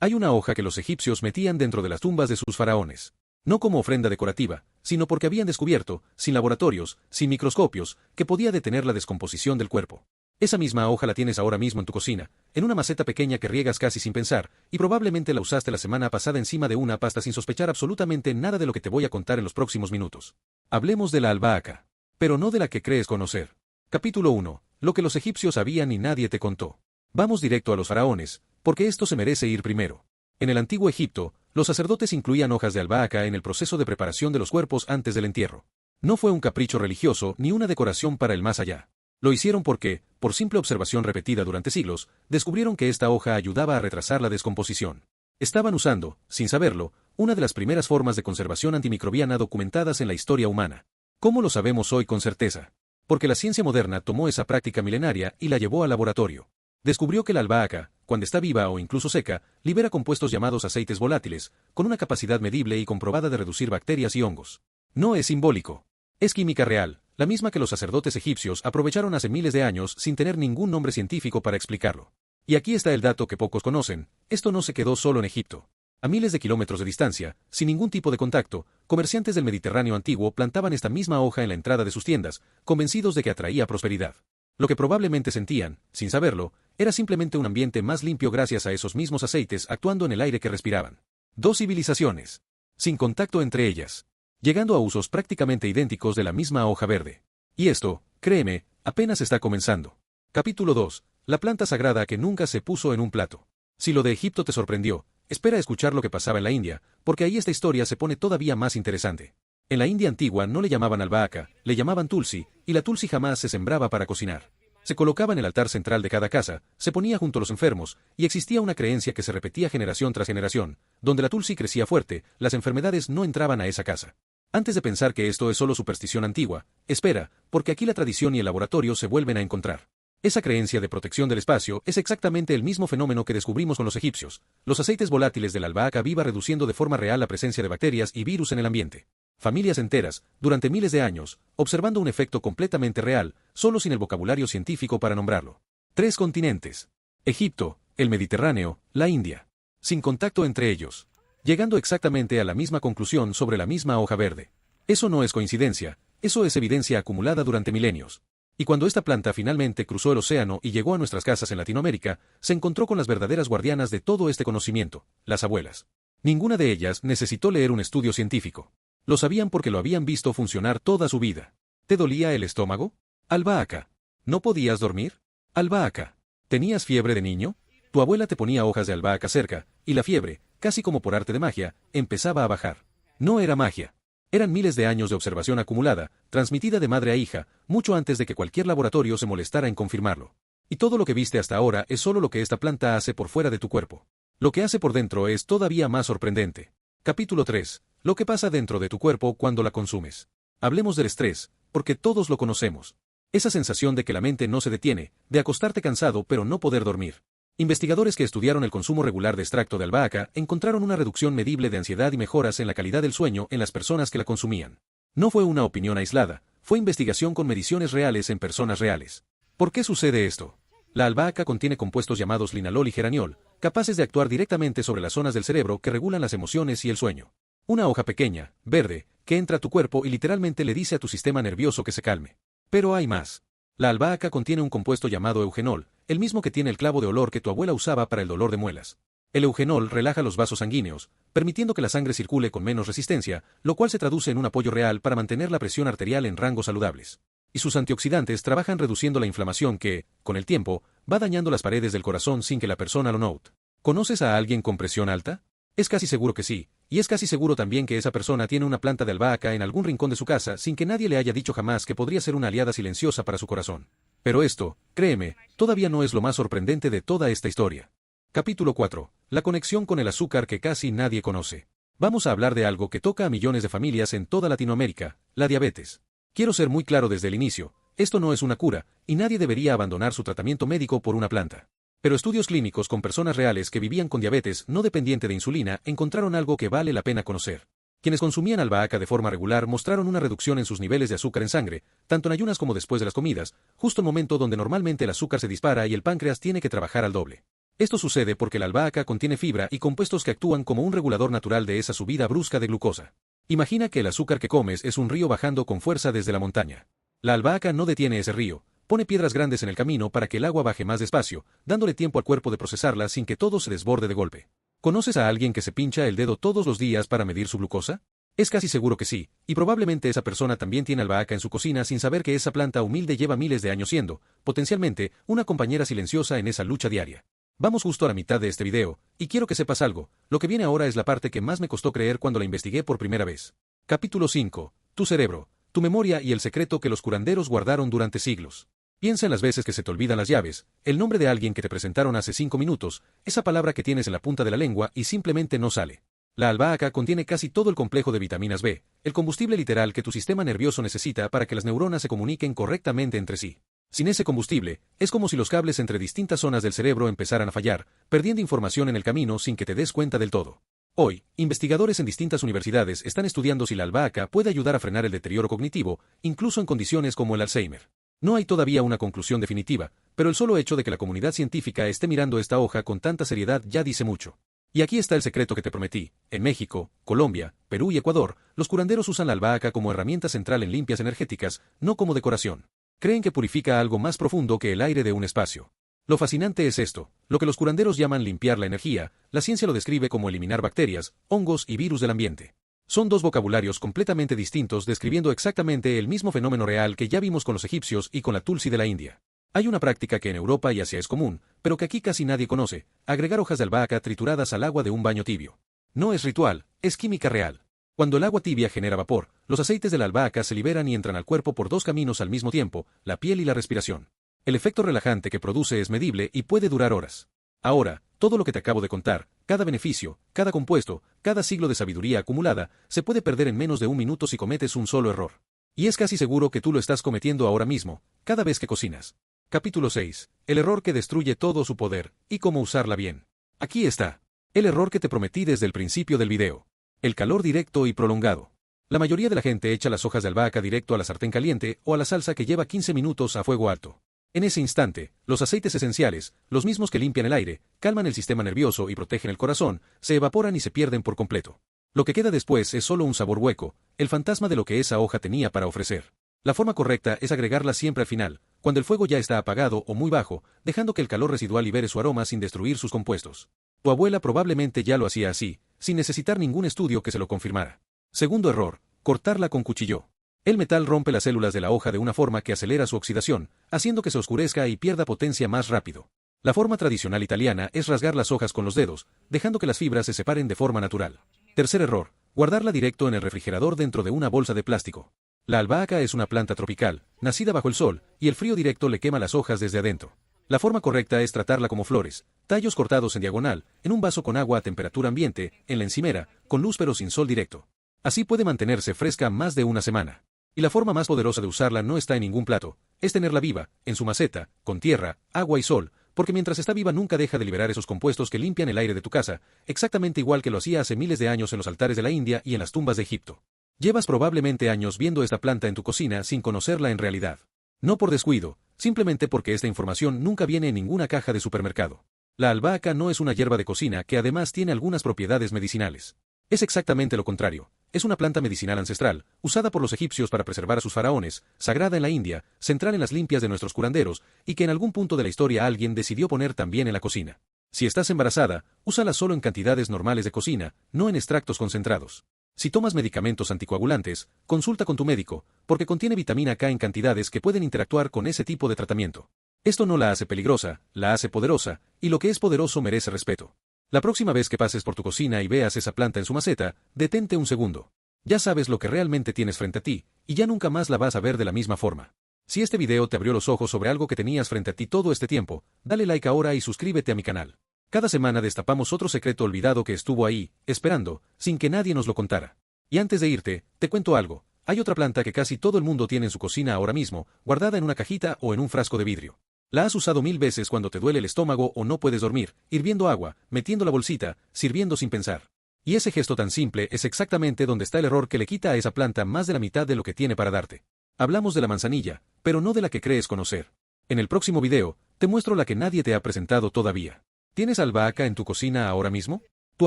Hay una hoja que los egipcios metían dentro de las tumbas de sus faraones. No como ofrenda decorativa, sino porque habían descubierto, sin laboratorios, sin microscopios, que podía detener la descomposición del cuerpo. Esa misma hoja la tienes ahora mismo en tu cocina, en una maceta pequeña que riegas casi sin pensar, y probablemente la usaste la semana pasada encima de una pasta sin sospechar absolutamente nada de lo que te voy a contar en los próximos minutos. Hablemos de la albahaca. Pero no de la que crees conocer. Capítulo 1. Lo que los egipcios sabían y nadie te contó. Vamos directo a los faraones, porque esto se merece ir primero. En el antiguo Egipto, los sacerdotes incluían hojas de albahaca en el proceso de preparación de los cuerpos antes del entierro. No fue un capricho religioso ni una decoración para el más allá. Lo hicieron porque, por simple observación repetida durante siglos, descubrieron que esta hoja ayudaba a retrasar la descomposición. Estaban usando, sin saberlo, una de las primeras formas de conservación antimicrobiana documentadas en la historia humana. ¿Cómo lo sabemos hoy con certeza? Porque la ciencia moderna tomó esa práctica milenaria y la llevó al laboratorio. Descubrió que la albahaca, cuando está viva o incluso seca, libera compuestos llamados aceites volátiles, con una capacidad medible y comprobada de reducir bacterias y hongos. No es simbólico. Es química real, la misma que los sacerdotes egipcios aprovecharon hace miles de años sin tener ningún nombre científico para explicarlo. Y aquí está el dato que pocos conocen: esto no se quedó solo en Egipto. A miles de kilómetros de distancia, sin ningún tipo de contacto, comerciantes del Mediterráneo antiguo plantaban esta misma hoja en la entrada de sus tiendas, convencidos de que atraía prosperidad. Lo que probablemente sentían, sin saberlo, era simplemente un ambiente más limpio gracias a esos mismos aceites actuando en el aire que respiraban. Dos civilizaciones, sin contacto entre ellas, llegando a usos prácticamente idénticos de la misma hoja verde. Y esto, créeme, apenas está comenzando. Capítulo 2. La planta sagrada que nunca se puso en un plato. Si lo de Egipto te sorprendió, espera a escuchar lo que pasaba en la India, porque ahí esta historia se pone todavía más interesante. En la India antigua no le llamaban albahaca, le llamaban tulsi, y la tulsi jamás se sembraba para cocinar. Se colocaba en el altar central de cada casa, se ponía junto a los enfermos, y existía una creencia que se repetía generación tras generación: donde la tulsi crecía fuerte, las enfermedades no entraban a esa casa. Antes de pensar que esto es solo superstición antigua, espera, porque aquí la tradición y el laboratorio se vuelven a encontrar. Esa creencia de protección del espacio es exactamente el mismo fenómeno que descubrimos con los egipcios: los aceites volátiles de la albahaca viva reduciendo de forma real la presencia de bacterias y virus en el ambiente. Familias enteras, durante miles de años, observando un efecto completamente real, solo sin el vocabulario científico para nombrarlo. 3 continentes. Egipto, el Mediterráneo, la India. Sin contacto entre ellos. Llegando exactamente a la misma conclusión sobre la misma hoja verde. Eso no es coincidencia, eso es evidencia acumulada durante milenios. Y cuando esta planta finalmente cruzó el océano y llegó a nuestras casas en Latinoamérica, se encontró con las verdaderas guardianas de todo este conocimiento, las abuelas. Ninguna de ellas necesitó leer un estudio científico. Lo sabían porque lo habían visto funcionar toda su vida. ¿Te dolía el estómago? Albahaca. ¿No podías dormir? Albahaca. ¿Tenías fiebre de niño? Tu abuela te ponía hojas de albahaca cerca, y la fiebre, casi como por arte de magia, empezaba a bajar. No era magia. Eran miles de años de observación acumulada, transmitida de madre a hija, mucho antes de que cualquier laboratorio se molestara en confirmarlo. Y todo lo que viste hasta ahora es solo lo que esta planta hace por fuera de tu cuerpo. Lo que hace por dentro es todavía más sorprendente. Capítulo 3. Lo que pasa dentro de tu cuerpo cuando la consumes. Hablemos del estrés, porque todos lo conocemos. Esa sensación de que la mente no se detiene, de acostarte cansado pero no poder dormir. Investigadores que estudiaron el consumo regular de extracto de albahaca encontraron una reducción medible de ansiedad y mejoras en la calidad del sueño en las personas que la consumían. No fue una opinión aislada, fue investigación con mediciones reales en personas reales. ¿Por qué sucede esto? La albahaca contiene compuestos llamados linalol y geraniol, capaces de actuar directamente sobre las zonas del cerebro que regulan las emociones y el sueño. Una hoja pequeña, verde, que entra a tu cuerpo y literalmente le dice a tu sistema nervioso que se calme. Pero hay más. La albahaca contiene un compuesto llamado eugenol, el mismo que tiene el clavo de olor que tu abuela usaba para el dolor de muelas. El eugenol relaja los vasos sanguíneos, permitiendo que la sangre circule con menos resistencia, lo cual se traduce en un apoyo real para mantener la presión arterial en rangos saludables. Y sus antioxidantes trabajan reduciendo la inflamación que, con el tiempo, va dañando las paredes del corazón sin que la persona lo note. ¿Conoces a alguien con presión alta? Es casi seguro que sí, y es casi seguro también que esa persona tiene una planta de albahaca en algún rincón de su casa sin que nadie le haya dicho jamás que podría ser una aliada silenciosa para su corazón. Pero esto, créeme, todavía no es lo más sorprendente de toda esta historia. Capítulo 4. La conexión con el azúcar que casi nadie conoce. Vamos a hablar de algo que toca a millones de familias en toda Latinoamérica: la diabetes. Quiero ser muy claro desde el inicio: esto no es una cura, y nadie debería abandonar su tratamiento médico por una planta. Pero estudios clínicos con personas reales que vivían con diabetes no dependiente de insulina encontraron algo que vale la pena conocer. Quienes consumían albahaca de forma regular mostraron una reducción en sus niveles de azúcar en sangre, tanto en ayunas como después de las comidas, justo el momento donde normalmente el azúcar se dispara y el páncreas tiene que trabajar al doble. Esto sucede porque la albahaca contiene fibra y compuestos que actúan como un regulador natural de esa subida brusca de glucosa. Imagina que el azúcar que comes es un río bajando con fuerza desde la montaña. La albahaca no detiene ese río, pone piedras grandes en el camino para que el agua baje más despacio, dándole tiempo al cuerpo de procesarla sin que todo se desborde de golpe. ¿Conoces a alguien que se pincha el dedo todos los días para medir su glucosa? Es casi seguro que sí, y probablemente esa persona también tiene albahaca en su cocina sin saber que esa planta humilde lleva miles de años siendo, potencialmente, una compañera silenciosa en esa lucha diaria. Vamos justo a la mitad de este video, y quiero que sepas algo, lo que viene ahora es la parte que más me costó creer cuando la investigué por primera vez. Capítulo 5. Tu cerebro, tu memoria y el secreto que los curanderos guardaron durante siglos. Piensa en las veces que se te olvidan las llaves, el nombre de alguien que te presentaron hace 5 minutos, esa palabra que tienes en la punta de la lengua y simplemente no sale. La albahaca contiene casi todo el complejo de vitaminas B, el combustible literal que tu sistema nervioso necesita para que las neuronas se comuniquen correctamente entre sí. Sin ese combustible, es como si los cables entre distintas zonas del cerebro empezaran a fallar, perdiendo información en el camino sin que te des cuenta del todo. Hoy, investigadores en distintas universidades están estudiando si la albahaca puede ayudar a frenar el deterioro cognitivo, incluso en condiciones como el Alzheimer. No hay todavía una conclusión definitiva, pero el solo hecho de que la comunidad científica esté mirando esta hoja con tanta seriedad ya dice mucho. Y aquí está el secreto que te prometí. En México, Colombia, Perú y Ecuador, los curanderos usan la albahaca como herramienta central en limpias energéticas, no como decoración. Creen que purifica algo más profundo que el aire de un espacio. Lo fascinante es esto, lo que los curanderos llaman limpiar la energía, la ciencia lo describe como eliminar bacterias, hongos y virus del ambiente. Son dos vocabularios completamente distintos describiendo exactamente el mismo fenómeno real que ya vimos con los egipcios y con la tulsi de la India. Hay una práctica que en Europa y Asia es común, pero que aquí casi nadie conoce, agregar hojas de albahaca trituradas al agua de un baño tibio. No es ritual, es química real. Cuando el agua tibia genera vapor, los aceites de la albahaca se liberan y entran al cuerpo por dos caminos al mismo tiempo, la piel y la respiración. El efecto relajante que produce es medible y puede durar horas. Ahora, todo lo que te acabo de contar, cada beneficio, cada compuesto, cada siglo de sabiduría acumulada, se puede perder en menos de un minuto si cometes un solo error. Y es casi seguro que tú lo estás cometiendo ahora mismo, cada vez que cocinas. Capítulo 6. El error que destruye todo su poder, y cómo usarla bien. Aquí está. El error que te prometí desde el principio del video. El calor directo y prolongado. La mayoría de la gente echa las hojas de albahaca directo a la sartén caliente o a la salsa que lleva 15 minutos a fuego alto. En ese instante, los aceites esenciales, los mismos que limpian el aire, calman el sistema nervioso y protegen el corazón, se evaporan y se pierden por completo. Lo que queda después es solo un sabor hueco, el fantasma de lo que esa hoja tenía para ofrecer. La forma correcta es agregarla siempre al final, cuando el fuego ya está apagado o muy bajo, dejando que el calor residual libere su aroma sin destruir sus compuestos. Tu abuela probablemente ya lo hacía así, sin necesitar ningún estudio que se lo confirmara. Segundo error, cortarla con cuchillo. El metal rompe las células de la hoja de una forma que acelera su oxidación, haciendo que se oscurezca y pierda potencia más rápido. La forma tradicional italiana es rasgar las hojas con los dedos, dejando que las fibras se separen de forma natural. Tercer error, guardarla directo en el refrigerador dentro de una bolsa de plástico. La albahaca es una planta tropical, nacida bajo el sol, y el frío directo le quema las hojas desde adentro. La forma correcta es tratarla como flores, tallos cortados en diagonal, en un vaso con agua a temperatura ambiente, en la encimera, con luz pero sin sol directo. Así puede mantenerse fresca más de una semana. Y la forma más poderosa de usarla no está en ningún plato, es tenerla viva, en su maceta, con tierra, agua y sol, porque mientras está viva nunca deja de liberar esos compuestos que limpian el aire de tu casa, exactamente igual que lo hacía hace miles de años en los altares de la India y en las tumbas de Egipto. Llevas probablemente años viendo esta planta en tu cocina sin conocerla en realidad. No por descuido, simplemente porque esta información nunca viene en ninguna caja de supermercado. La albahaca no es una hierba de cocina que además tiene algunas propiedades medicinales. Es exactamente lo contrario. Es una planta medicinal ancestral, usada por los egipcios para preservar a sus faraones, sagrada en la India, central en las limpias de nuestros curanderos, y que en algún punto de la historia alguien decidió poner también en la cocina. Si estás embarazada, úsala solo en cantidades normales de cocina, no en extractos concentrados. Si tomas medicamentos anticoagulantes, consulta con tu médico, porque contiene vitamina K en cantidades que pueden interactuar con ese tipo de tratamiento. Esto no la hace peligrosa, la hace poderosa, y lo que es poderoso merece respeto. La próxima vez que pases por tu cocina y veas esa planta en su maceta, detente un segundo. Ya sabes lo que realmente tienes frente a ti, y ya nunca más la vas a ver de la misma forma. Si este video te abrió los ojos sobre algo que tenías frente a ti todo este tiempo, dale like ahora y suscríbete a mi canal. Cada semana destapamos otro secreto olvidado que estuvo ahí, esperando, sin que nadie nos lo contara. Y antes de irte, te cuento algo. Hay otra planta que casi todo el mundo tiene en su cocina ahora mismo, guardada en una cajita o en un frasco de vidrio. La has usado 1000 veces cuando te duele el estómago o no puedes dormir, hirviendo agua, metiendo la bolsita, sirviendo sin pensar. Y ese gesto tan simple es exactamente donde está el error que le quita a esa planta más de la mitad de lo que tiene para darte. Hablamos de la manzanilla, pero no de la que crees conocer. En el próximo video, te muestro la que nadie te ha presentado todavía. ¿Tienes albahaca en tu cocina ahora mismo? ¿Tu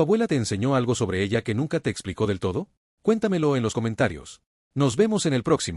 abuela te enseñó algo sobre ella que nunca te explicó del todo? Cuéntamelo en los comentarios. Nos vemos en el próximo.